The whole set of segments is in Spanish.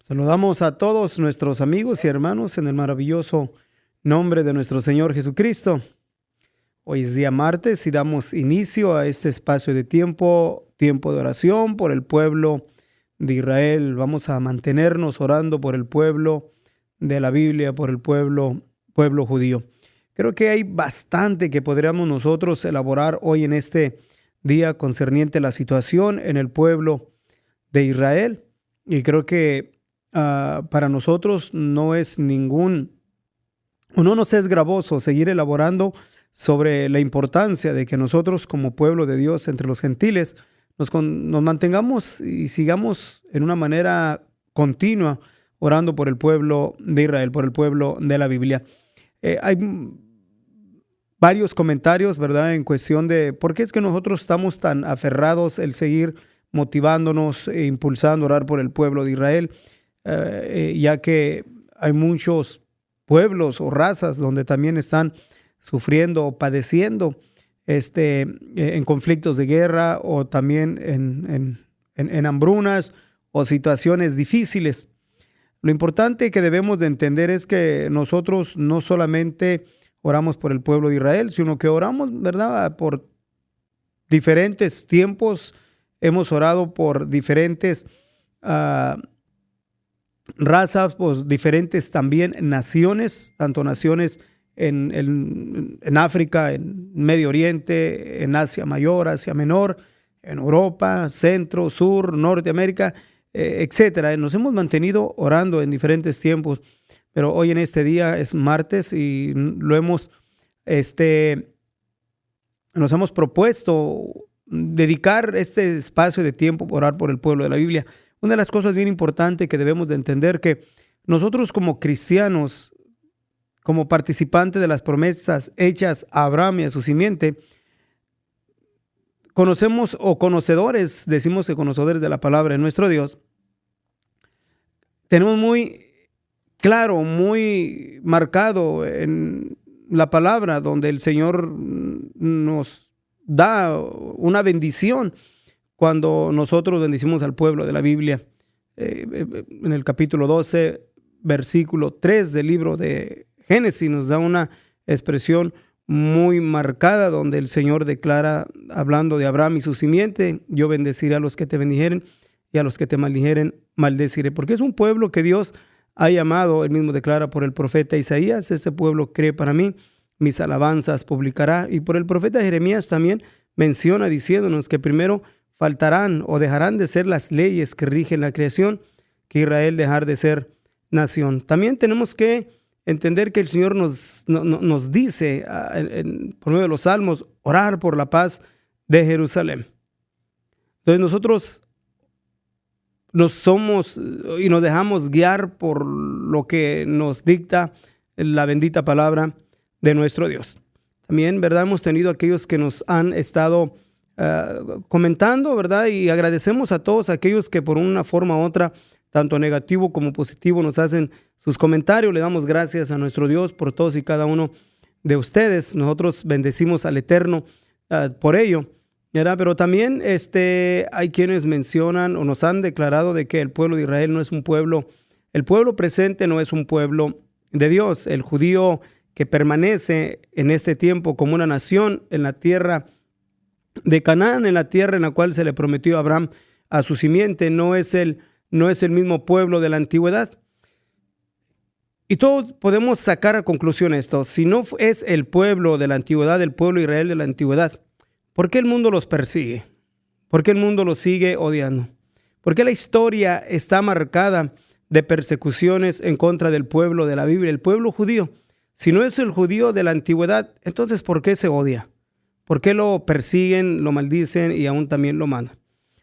Saludamos a todos nuestros amigos y hermanos en el maravilloso nombre de nuestro Señor Jesucristo. Hoy es día martes y damos inicio a este espacio de tiempo de oración por el pueblo de Israel. Vamos a mantenernos orando por el pueblo de la Biblia, por el pueblo judío. Creo que hay bastante que podríamos nosotros elaborar hoy en este día concerniente a la situación en el pueblo de Israel. Y creo que para nosotros no nos es gravoso seguir elaborando sobre la importancia de que nosotros como pueblo de Dios entre los gentiles nos mantengamos y sigamos en una manera continua orando por el pueblo de Israel, por el pueblo de la Biblia. Hay varios comentarios, ¿verdad?, en cuestión de por qué es que nosotros estamos tan aferrados el seguir motivándonos e impulsando a orar por el pueblo de Israel. Ya que hay muchos pueblos o razas donde también están sufriendo o padeciendo en conflictos de guerra o también en hambrunas o situaciones difíciles. Lo importante que debemos de entender es que nosotros no solamente oramos por el pueblo de Israel, sino que oramos, ¿verdad?, por diferentes tiempos. Hemos orado por diferentes razas, pues diferentes también naciones, tanto naciones en África, en Medio Oriente, en Asia Mayor, Asia Menor, en Europa, Centro, Sur, Norteamérica, etcétera. Nos hemos mantenido orando en diferentes tiempos, pero hoy en este día es martes y nos hemos propuesto dedicar este espacio de tiempo para orar por el pueblo de la Biblia. Una de las cosas bien importantes que debemos de entender que nosotros como cristianos, como participantes de las promesas hechas a Abraham y a su simiente, conocemos o conocedores, decimos que conocedores de la palabra de nuestro Dios, tenemos muy claro, muy marcado en la palabra donde el Señor nos da una bendición cuando nosotros bendecimos al pueblo de la Biblia. En el capítulo 12, versículo 3 del libro de Génesis nos da una expresión muy marcada donde el Señor declara, hablando de Abraham y su simiente: yo bendeciré a los que te bendijeren y a los que te maldijeren maldeciré. Porque es un pueblo que Dios ha llamado, él mismo declara por el profeta Isaías: este pueblo cree para mí, mis alabanzas publicará. Y por el profeta Jeremías también menciona diciéndonos que primero faltarán o dejarán de ser las leyes que rigen la creación, que Israel dejar de ser nación. También tenemos que entender que el Señor nos dice por medio de los salmos orar por la paz de Jerusalén. Entonces nosotros nos dejamos guiar por lo que nos dicta la bendita palabra de nuestro Dios. También, ¿verdad?, hemos tenido aquellos que nos han estado comentando, ¿verdad? Y agradecemos a todos aquellos que por una forma u otra, tanto negativo como positivo, nos hacen sus comentarios. Le damos gracias a nuestro Dios por todos y cada uno de ustedes. Nosotros bendecimos al Eterno por ello, ¿verdad? Pero también hay quienes mencionan o nos han declarado de que el pueblo de Israel no es un pueblo, el pueblo presente no es un pueblo de Dios. El judío que permanece en este tiempo como una nación en la tierra de Canaán, en la tierra en la cual se le prometió a Abraham a su simiente, no es el mismo pueblo de la antigüedad. Y todos podemos sacar a conclusión esto: si no es el pueblo de la antigüedad, el pueblo de Israel de la antigüedad, ¿por qué el mundo los persigue? ¿Por qué el mundo los sigue odiando? ¿Por qué la historia está marcada de persecuciones en contra del pueblo de la Biblia, el pueblo judío? Si no es el judío de la antigüedad, entonces ¿por qué se odia? ¿Por qué lo persiguen, lo maldicen y aún también lo mandan?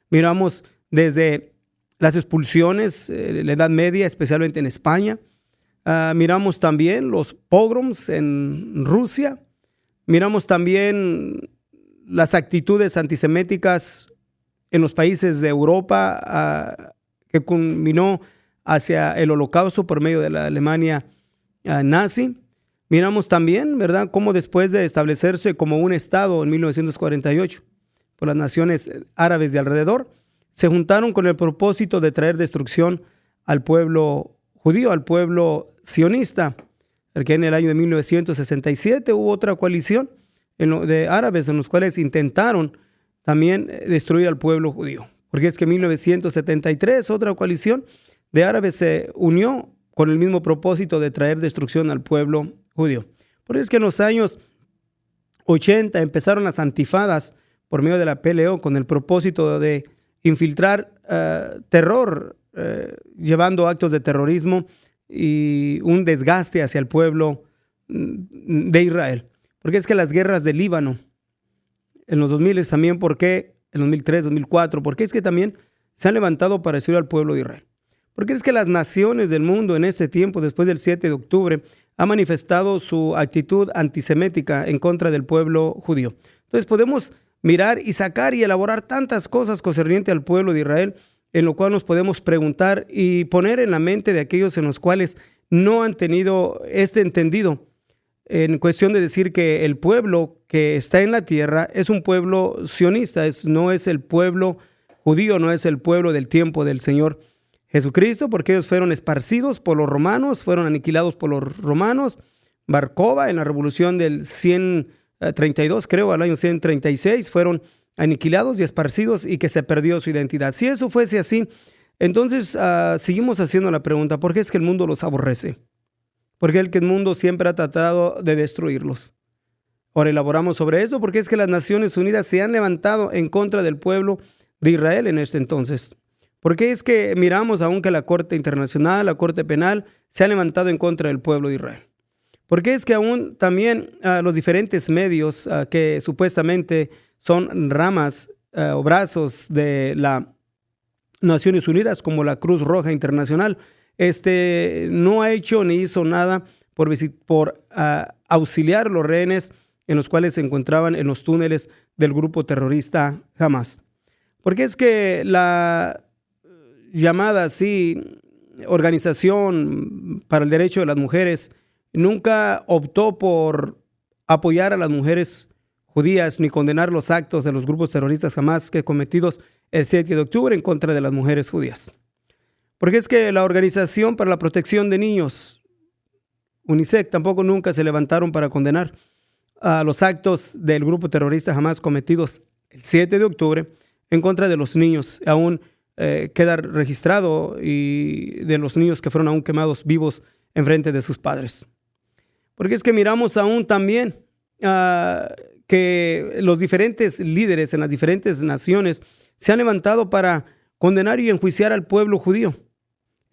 Miramos desde las expulsiones en la Edad Media, especialmente en España. Miramos también los pogroms en Rusia. Miramos también las actitudes antiseméticas en los países de Europa, que culminó hacia el Holocausto por medio de la Alemania nazi. Miramos también, ¿verdad?, cómo después de establecerse como un estado en 1948 por las naciones árabes de alrededor, se juntaron con el propósito de traer destrucción al pueblo judío, al pueblo sionista, porque en el año de 1967 hubo otra coalición de árabes en los cuales intentaron también destruir al pueblo judío. Porque es que en 1973 otra coalición de árabes se unió con el mismo propósito de traer destrucción al pueblo judío. Por eso es que en los años 80 empezaron las antifadas por medio de la PLO con el propósito de infiltrar terror, llevando actos de terrorismo y un desgaste hacia el pueblo de Israel. Porque es que las guerras del Líbano en los 2000 también, ¿por qué? En 2003, 2004, porque es que también se han levantado para destruir al pueblo de Israel. Porque es que las naciones del mundo en este tiempo, después del 7 de octubre, han manifestado su actitud antisemética en contra del pueblo judío. Entonces podemos mirar y sacar y elaborar tantas cosas concernientes al pueblo de Israel, en lo cual nos podemos preguntar y poner en la mente de aquellos en los cuales no han tenido este entendido, en cuestión de decir que el pueblo que está en la tierra es un pueblo sionista, no es el pueblo judío, no es el pueblo del tiempo del Señor Jesucristo, porque ellos fueron esparcidos por los romanos, fueron aniquilados por los romanos. Bar Kokhba en la revolución del 132, creo, al año 136, fueron aniquilados y esparcidos y que se perdió su identidad. Si eso fuese así, entonces seguimos haciendo la pregunta, ¿por qué es que el mundo los aborrece? ¿Por qué el mundo siempre ha tratado de destruirlos? Ahora elaboramos sobre eso, porque es que las Naciones Unidas se han levantado en contra del pueblo de Israel en este entonces. Porque es que miramos aún que la Corte Internacional, la Corte Penal, se ha levantado en contra del pueblo de Israel. Porque es que aún también los diferentes medios que supuestamente son ramas o brazos de las Naciones Unidas, como la Cruz Roja Internacional, no ha hecho ni hizo nada por auxiliar a los rehenes en los cuales se encontraban en los túneles del grupo terrorista Hamas. Porque es que la llamada así Organización para el Derecho de las Mujeres nunca optó por apoyar a las mujeres judías ni condenar los actos de los grupos terroristas Hamas que cometidos el 7 de octubre en contra de las mujeres judías. Porque es que la Organización para la Protección de Niños, UNICEF, tampoco nunca se levantaron para condenar a los actos del grupo terrorista Hamas cometidos el 7 de octubre en contra de los niños. Aún queda registrado y de los niños que fueron aún quemados vivos en frente de sus padres. Porque es que miramos aún también que los diferentes líderes en las diferentes naciones se han levantado para condenar y enjuiciar al pueblo judío.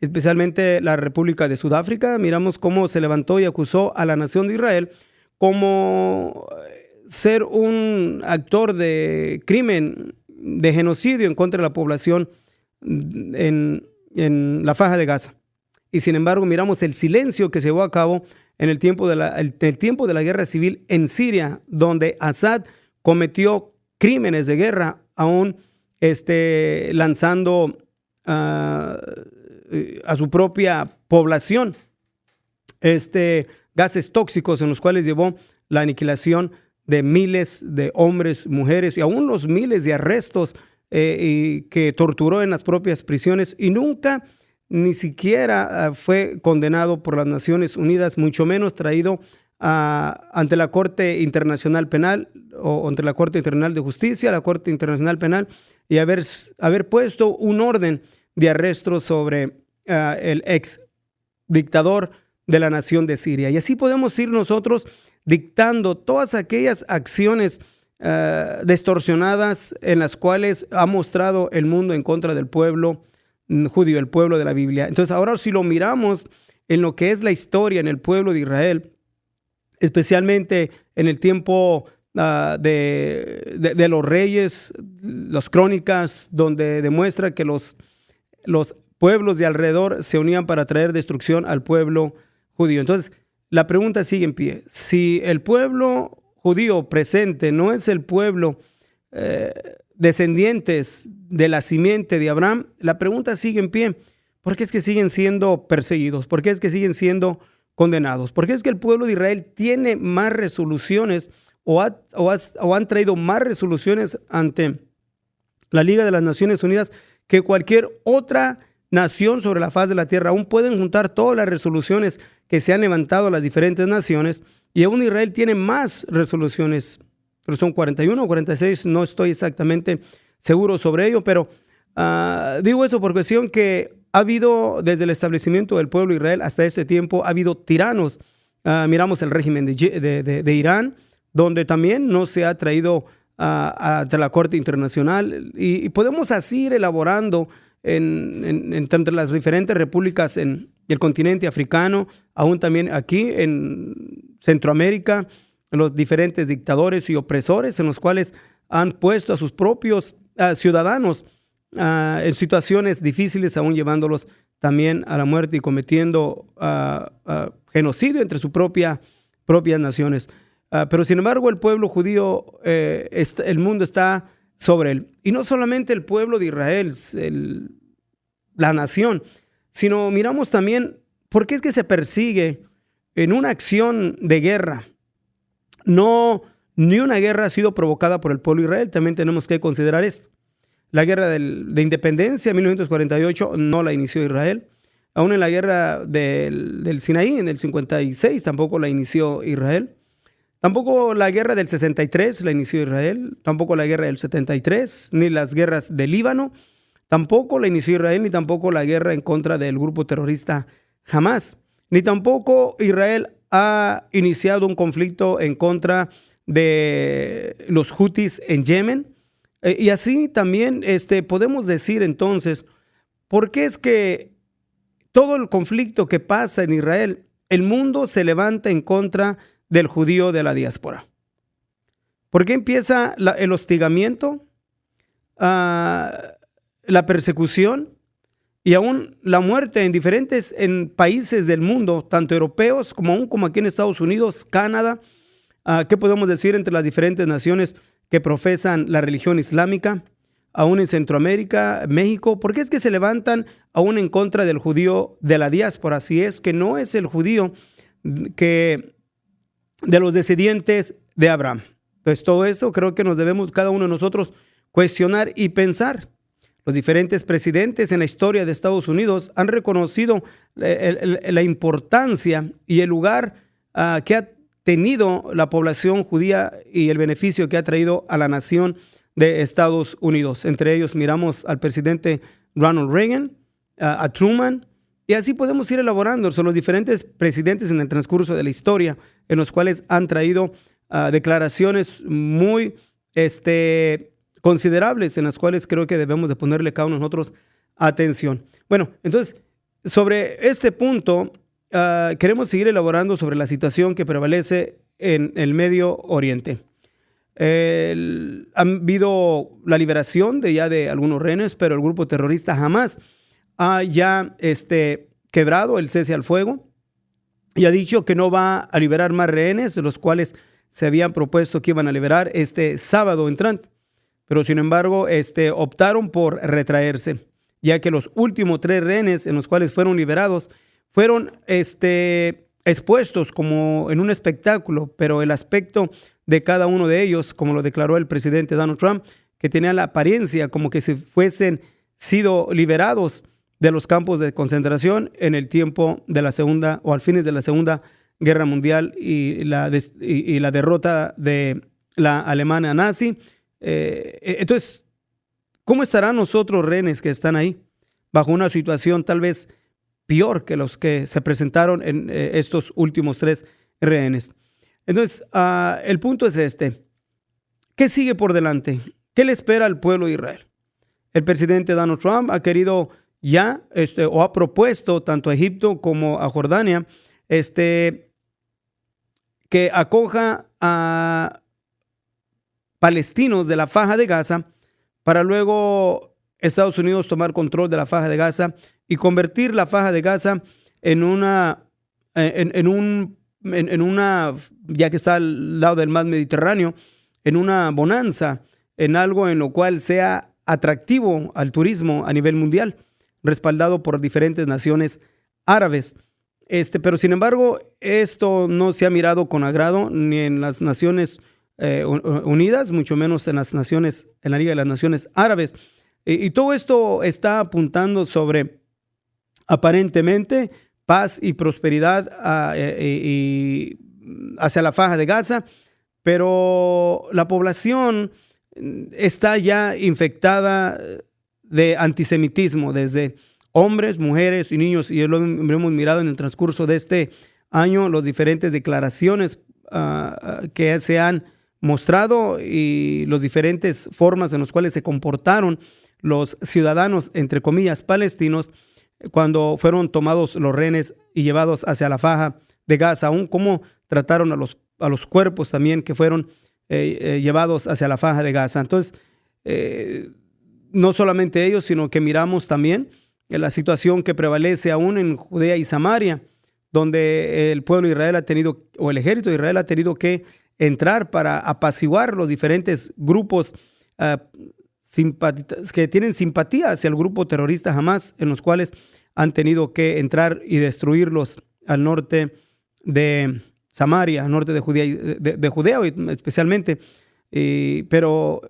Especialmente la República de Sudáfrica, miramos cómo se levantó y acusó a la nación de Israel como ser un actor de crimen, de genocidio en contra de la población en la Franja de Gaza. Y sin embargo, miramos el silencio que se llevó a cabo en el tiempo de la guerra civil en Siria, donde Assad cometió crímenes de guerra, aún lanzando a su propia población gases tóxicos en los cuales llevó la aniquilación de miles de hombres, mujeres y aún los miles de arrestos y que torturó en las propias prisiones y nunca ni siquiera fue condenado por las Naciones Unidas, mucho menos traído ante la Corte Internacional Penal o ante la Corte Internacional de Justicia, la Corte Internacional Penal, y haber puesto un orden de arresto sobre el ex dictador de la nación de Siria. Y así podemos ir nosotros dictando todas aquellas acciones distorsionadas en las cuales ha mostrado el mundo en contra del pueblo judío, el pueblo de la Biblia. Entonces ahora si lo miramos en lo que es la historia en el pueblo de Israel, especialmente en el tiempo de los reyes, las crónicas, donde demuestra que los pueblos de alrededor se unían para traer destrucción al pueblo judío. Entonces, la pregunta sigue en pie. Si el pueblo judío presente no es el pueblo descendientes de la simiente de Abraham, la pregunta sigue en pie. ¿Por qué es que siguen siendo perseguidos? ¿Por qué es que siguen siendo condenados? ¿Por qué es que el pueblo de Israel tiene más resoluciones o han traído más resoluciones ante la Liga de las Naciones Unidas que cualquier otra nación sobre la faz de la tierra. Aún pueden juntar todas las resoluciones que se han levantado a las diferentes naciones, y aún Israel tiene más resoluciones, pero son 41 o 46, no estoy exactamente seguro sobre ello, pero digo eso por cuestión que ha habido desde el establecimiento del pueblo de Israel hasta este tiempo, ha habido tiranos. Miramos el régimen de Irán, donde también no se ha traído ante la Corte Internacional, y podemos así ir elaborando entre las diferentes repúblicas en el continente africano, aún también aquí en Centroamérica, los diferentes dictadores y opresores en los cuales han puesto a sus propios ciudadanos en situaciones difíciles, aún llevándolos también a la muerte y cometiendo genocidio entre sus propias naciones. Pero sin embargo el pueblo judío, el mundo está sobre él. Y no solamente el pueblo de Israel, la nación, sino miramos también por qué es que se persigue en una acción de guerra. Ni una guerra ha sido provocada por el pueblo de Israel, también tenemos que considerar esto. La guerra de independencia en 1948 no la inició Israel. Aún en la guerra del Sinaí en el 56 tampoco la inició Israel. Tampoco la guerra del 63 la inició Israel. Tampoco la guerra del 73, ni las guerras del Líbano. Tampoco la inició Israel, ni tampoco la guerra en contra del grupo terrorista Hamas. Ni tampoco Israel ha iniciado un conflicto en contra de los Houthis en Yemen. Y así también podemos decir entonces, ¿por qué es que todo el conflicto que pasa en Israel, el mundo se levanta en contra del judío de la diáspora? ¿Por qué empieza el hostigamiento, la persecución y aún la muerte en países del mundo, tanto europeos como aquí en Estados Unidos, Canadá? ¿Qué podemos decir entre las diferentes naciones que profesan la religión islámica, aún en Centroamérica, México? ¿Por qué es que se levantan aún en contra del judío de la diáspora? Si es que no es el judío de los descendientes de Abraham. Entonces, todo eso creo que nos debemos cada uno de nosotros cuestionar y pensar. Los diferentes presidentes en la historia de Estados Unidos han reconocido la importancia y el lugar que ha tenido la población judía y el beneficio que ha traído a la nación de Estados Unidos. Entre ellos miramos al presidente Ronald Reagan, a Truman, y así podemos ir elaborando. Son los diferentes presidentes en el transcurso de la historia en los cuales han traído declaraciones muy considerables, en las cuales creo que debemos de ponerle cada uno de nosotros atención. Bueno, entonces, sobre este punto, queremos seguir elaborando sobre la situación que prevalece en el Medio Oriente. Ha habido la liberación de algunos rehenes, pero el grupo terrorista Hamas ha ya quebrado el cese al fuego y ha dicho que no va a liberar más rehenes, de los cuales se habían propuesto que iban a liberar este sábado entrante. Pero sin embargo, optaron por retraerse, ya que los últimos 3 rehenes en los cuales fueron liberados fueron expuestos como en un espectáculo, pero el aspecto de cada uno de ellos, como lo declaró el presidente Donald Trump, que tenía la apariencia como que si fuesen sido liberados de los campos de concentración en el tiempo de la segunda o al fines de la Segunda Guerra Mundial y la derrota de la Alemania nazi. Entonces, ¿cómo estarán nosotros rehenes que están ahí bajo una situación tal vez peor que los que se presentaron en estos últimos 3 rehenes? Entonces, el punto es este. ¿Qué sigue por delante? ¿Qué le espera al pueblo de Israel? El presidente Donald Trump ha querido ya, o ha propuesto tanto a Egipto como a Jordania, que acoja a palestinos de la Faja de Gaza para luego Estados Unidos tomar control de la Faja de Gaza y convertir la Faja de Gaza en una, ya que está al lado del mar Mediterráneo, en una bonanza, en algo en lo cual sea atractivo al turismo a nivel mundial, respaldado por diferentes naciones árabes. Pero sin embargo, esto no se ha mirado con agrado ni en las Naciones Unidas, mucho menos en la Liga de las Naciones Árabes. Y todo esto está apuntando sobre aparentemente paz y prosperidad hacia la Faja de Gaza, pero la población está ya infectada de antisemitismo, desde hombres, mujeres y niños, y lo hemos mirado en el transcurso de este año, las diferentes declaraciones que se han mostrado y las diferentes formas en las cuales se comportaron los ciudadanos, entre comillas, palestinos, cuando fueron tomados los rehenes y llevados hacia la Faja de Gaza, aún cómo trataron a los cuerpos también que fueron llevados hacia la Faja de Gaza. Entonces, no solamente ellos, sino que miramos también la situación que prevalece aún en Judea y Samaria, donde el pueblo de Israel ha tenido, o el ejército de Israel ha tenido que entrar para apaciguar los diferentes grupos que tienen simpatía hacia el grupo terrorista Hamas, en los cuales han tenido que entrar y destruirlos al norte de Samaria, al norte de Judea especialmente. Pero,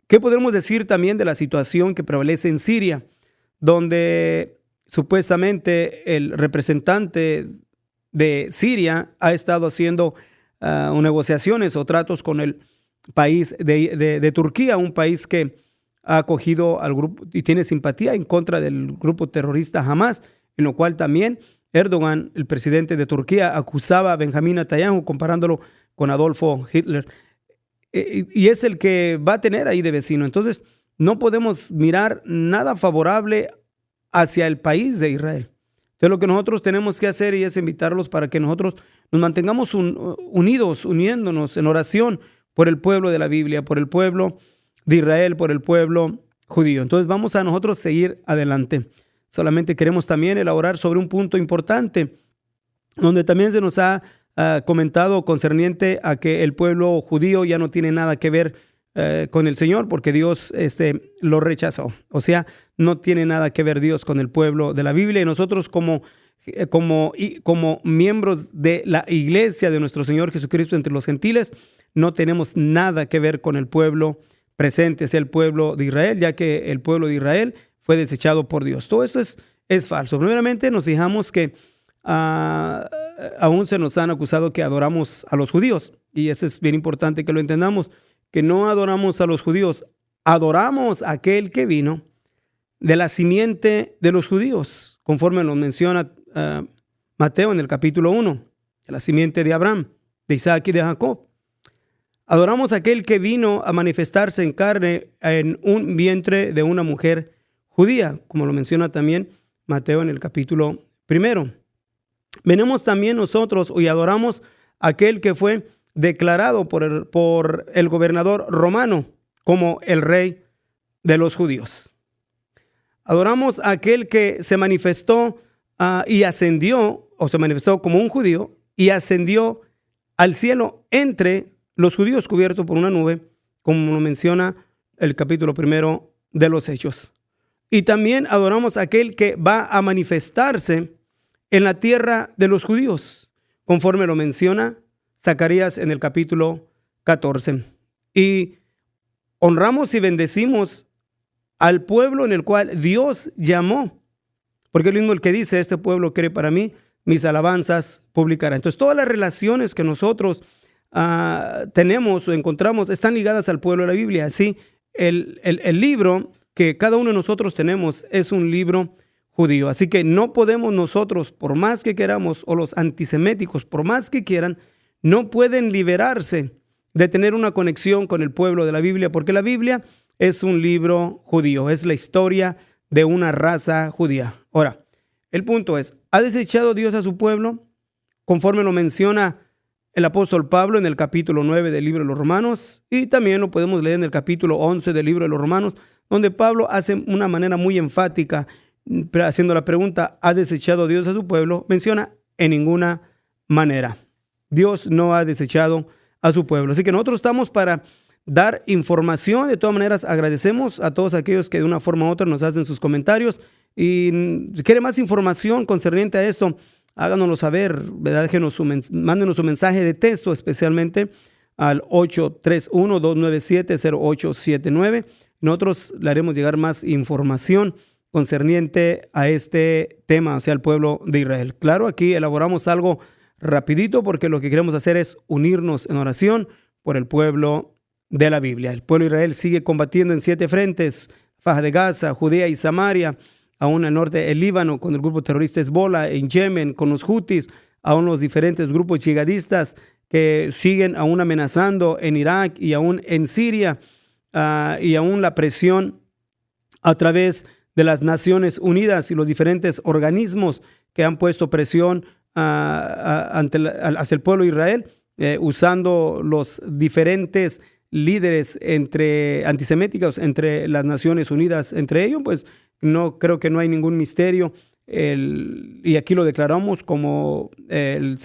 ¿qué podemos decir también de la situación que prevalece en Siria, donde supuestamente el representante de Siria ha estado haciendo negociaciones o tratos con el país de Turquía, un país que ha acogido al grupo y tiene simpatía en contra del grupo terrorista Hamas, en lo cual también Erdogan, el presidente de Turquía, acusaba a Benjamín Netanyahu comparándolo con Adolfo Hitler. Y es el que va a tener ahí de vecino. Entonces, no podemos mirar nada favorable hacia el país de Israel. Entonces, lo que nosotros tenemos que hacer y es invitarlos para que nosotros nos mantengamos unidos, uniéndonos en oración por el pueblo de la Biblia, por el pueblo de Israel, por el pueblo judío. Entonces, vamos a nosotros seguir adelante. Solamente queremos también elaborar sobre un punto importante, donde también se nos ha comentado concerniente a que el pueblo judío ya no tiene nada que ver con el Señor, porque Dios lo rechazó. O sea, no tiene nada que ver Dios con el pueblo de la Biblia, y nosotros como miembros de la iglesia de nuestro Señor Jesucristo entre los gentiles, no tenemos nada que ver con el pueblo presente, es el pueblo de Israel, ya que el pueblo de Israel fue desechado por Dios. Todo esto es falso. Primeramente nos fijamos que aún se nos han acusado que adoramos a los judíos, y eso es bien importante que lo entendamos, que no adoramos a los judíos, adoramos a aquel que vino de la simiente de los judíos, conforme lo menciona Mateo en el capítulo 1, de la simiente de Abraham, de Isaac y de Jacob. Adoramos a aquel que vino a manifestarse en carne en un vientre de una mujer judía, como lo menciona también Mateo en el capítulo 1. Venimos también nosotros y adoramos a aquel que fue declarado por el gobernador romano como el rey de los judíos. Adoramos a aquel que se manifestó y ascendió, o se manifestó como un judío y ascendió al cielo entre los judíos cubiertos por una nube, como lo menciona el capítulo 1 de los Hechos. Y también adoramos a aquel que va a manifestarse en la tierra de los judíos, conforme lo menciona Zacarías en el capítulo 14. Y honramos y bendecimos al pueblo en el cual Dios llamó, porque es el mismo el que dice: este pueblo quiere para mí, mis alabanzas publicará. Entonces, todas las relaciones que nosotros tenemos o encontramos están ligadas al pueblo de la Biblia. Así, el libro que cada uno de nosotros tenemos es un libro judío. Así que no podemos nosotros, por más que queramos, o los antiseméticos, por más que quieran, no pueden liberarse de tener una conexión con el pueblo de la Biblia, porque la Biblia es un libro judío, es la historia de una raza judía. Ahora, el punto es: ¿ha desechado Dios a su pueblo? Conforme lo menciona el apóstol Pablo en el capítulo 9 del libro de los Romanos, y también lo podemos leer en el capítulo 11 del libro de los Romanos, donde Pablo hace una manera muy enfática, haciendo la pregunta: ¿ha desechado Dios a su pueblo? Menciona: en ninguna manera. Dios no ha desechado a su pueblo. Así que nosotros estamos para dar información. De todas maneras, agradecemos a todos aquellos que de una forma u otra nos hacen sus comentarios. Y si quiere más información concerniente a esto, háganoslo saber, ¿verdad? Mándenos su mensaje de texto, especialmente al 831-297-0879. Nosotros le haremos llegar más información concerniente a este tema, hacia el pueblo de Israel. Claro, aquí elaboramos algo rapidito porque lo que queremos hacer es unirnos en oración por el pueblo de la Biblia. El pueblo de Israel sigue combatiendo en 7 frentes: Faja de Gaza, Judea y Samaria, aún al norte del Líbano con el grupo terrorista Hezbollah, en Yemen con los Hutis, aún los diferentes grupos yihadistas que siguen aún amenazando en Irak y aún en Siria, y aún la presión a través de las Naciones Unidas y los diferentes organismos que han puesto presión hacia el pueblo de Israel, usando los diferentes líderes antiseméticos entre las Naciones Unidas. Entre ellos, pues no creo que no hay ningún misterio, y aquí lo declaramos como el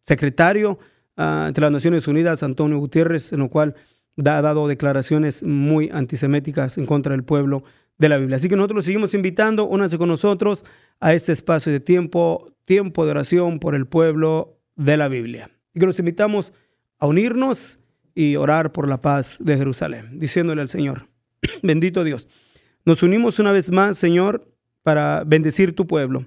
secretario entre las Naciones Unidas, Antonio Gutiérrez, en lo cual ha dado declaraciones muy antiseméticas en contra del pueblo de la Biblia. Así que nosotros seguimos invitando, únanse con nosotros a este espacio de tiempo de oración por el pueblo de la Biblia. Y que los invitamos a unirnos y orar por la paz de Jerusalén, diciéndole al Señor: bendito Dios, nos unimos una vez más, Señor, para bendecir tu pueblo.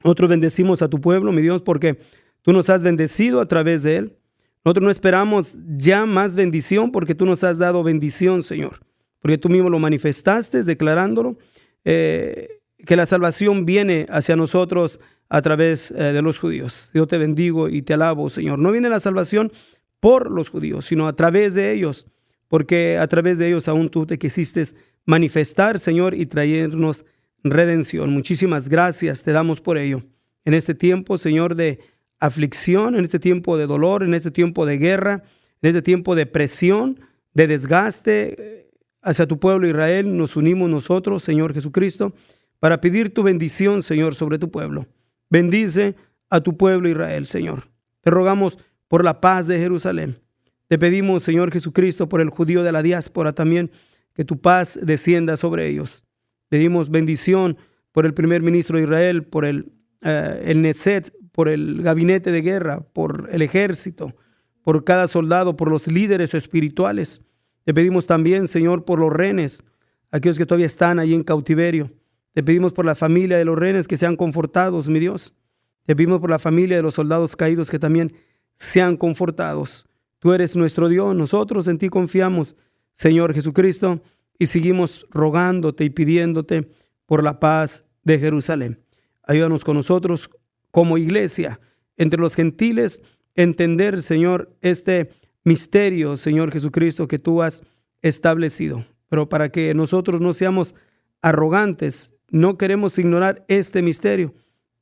Nosotros bendecimos a tu pueblo, mi Dios, porque tú nos has bendecido a través de él. Nosotros no esperamos ya más bendición porque tú nos has dado bendición, Señor, porque tú mismo lo manifestaste declarándolo, que la salvación viene hacia nosotros a través de los judíos. Yo te bendigo y te alabo, Señor. No viene la salvación por los judíos, sino a través de ellos, porque a través de ellos aún tú te quisiste manifestar, Señor, y traernos redención. Muchísimas gracias te damos por ello. En este tiempo, Señor, de aflicción, en este tiempo de dolor, en este tiempo de guerra, en este tiempo de presión, de desgaste hacia tu pueblo Israel, nos unimos nosotros, Señor Jesucristo, para pedir tu bendición, Señor, sobre tu pueblo. Bendice a tu pueblo Israel, Señor. Te rogamos por la paz de Jerusalén. Te pedimos, Señor Jesucristo, por el judío de la diáspora también, que tu paz descienda sobre ellos. Pedimos bendición por el primer ministro de Israel, por el Neset, por el gabinete de guerra, por el ejército, por cada soldado, por los líderes espirituales. Te pedimos también, Señor, por los rehenes, aquellos que todavía están allí en cautiverio. Te pedimos por la familia de los rehenes que sean confortados, mi Dios. Te pedimos por la familia de los soldados caídos que también sean confortados. Tú eres nuestro Dios, nosotros en ti confiamos, Señor Jesucristo, y seguimos rogándote y pidiéndote por la paz de Jerusalén. Ayúdanos con nosotros como iglesia, entre los gentiles, entender, Señor, este misterio, Señor Jesucristo, que tú has establecido. Pero para que nosotros no seamos arrogantes, no queremos ignorar este misterio,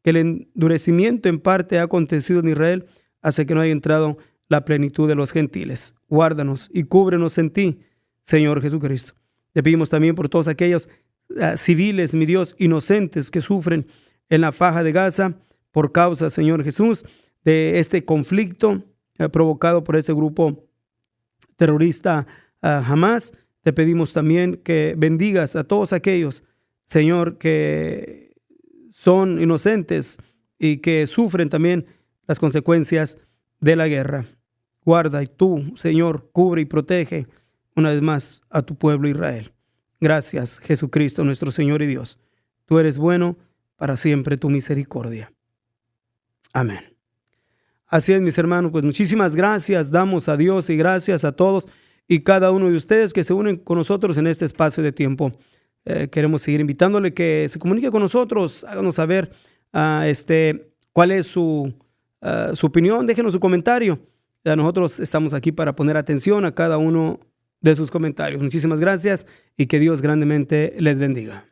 que el endurecimiento en parte ha acontecido en Israel hasta que no haya entrado la plenitud de los gentiles. Guárdanos y cúbrenos en ti, Señor Jesucristo. Te pedimos también por todos aquellos civiles, mi Dios, inocentes que sufren en la Faja de Gaza por causa, Señor Jesús, de este conflicto provocado por ese grupo terrorista Hamas. Te pedimos también que bendigas a todos aquellos, Señor, que son inocentes y que sufren también las consecuencias de la guerra. Guarda y tú, Señor, cubre y protege una vez más a tu pueblo Israel. Gracias, Jesucristo, nuestro Señor y Dios. Tú eres bueno, para siempre tu misericordia. Amén. Así es, mis hermanos, pues muchísimas gracias damos a Dios y gracias a todos y cada uno de ustedes que se unen con nosotros en este espacio de tiempo. Queremos seguir invitándole que se comunique con nosotros, háganos saber cuál es su opinión, déjenos su comentario. Nosotros estamos aquí para poner atención a cada uno de sus comentarios. Muchísimas gracias y que Dios grandemente les bendiga.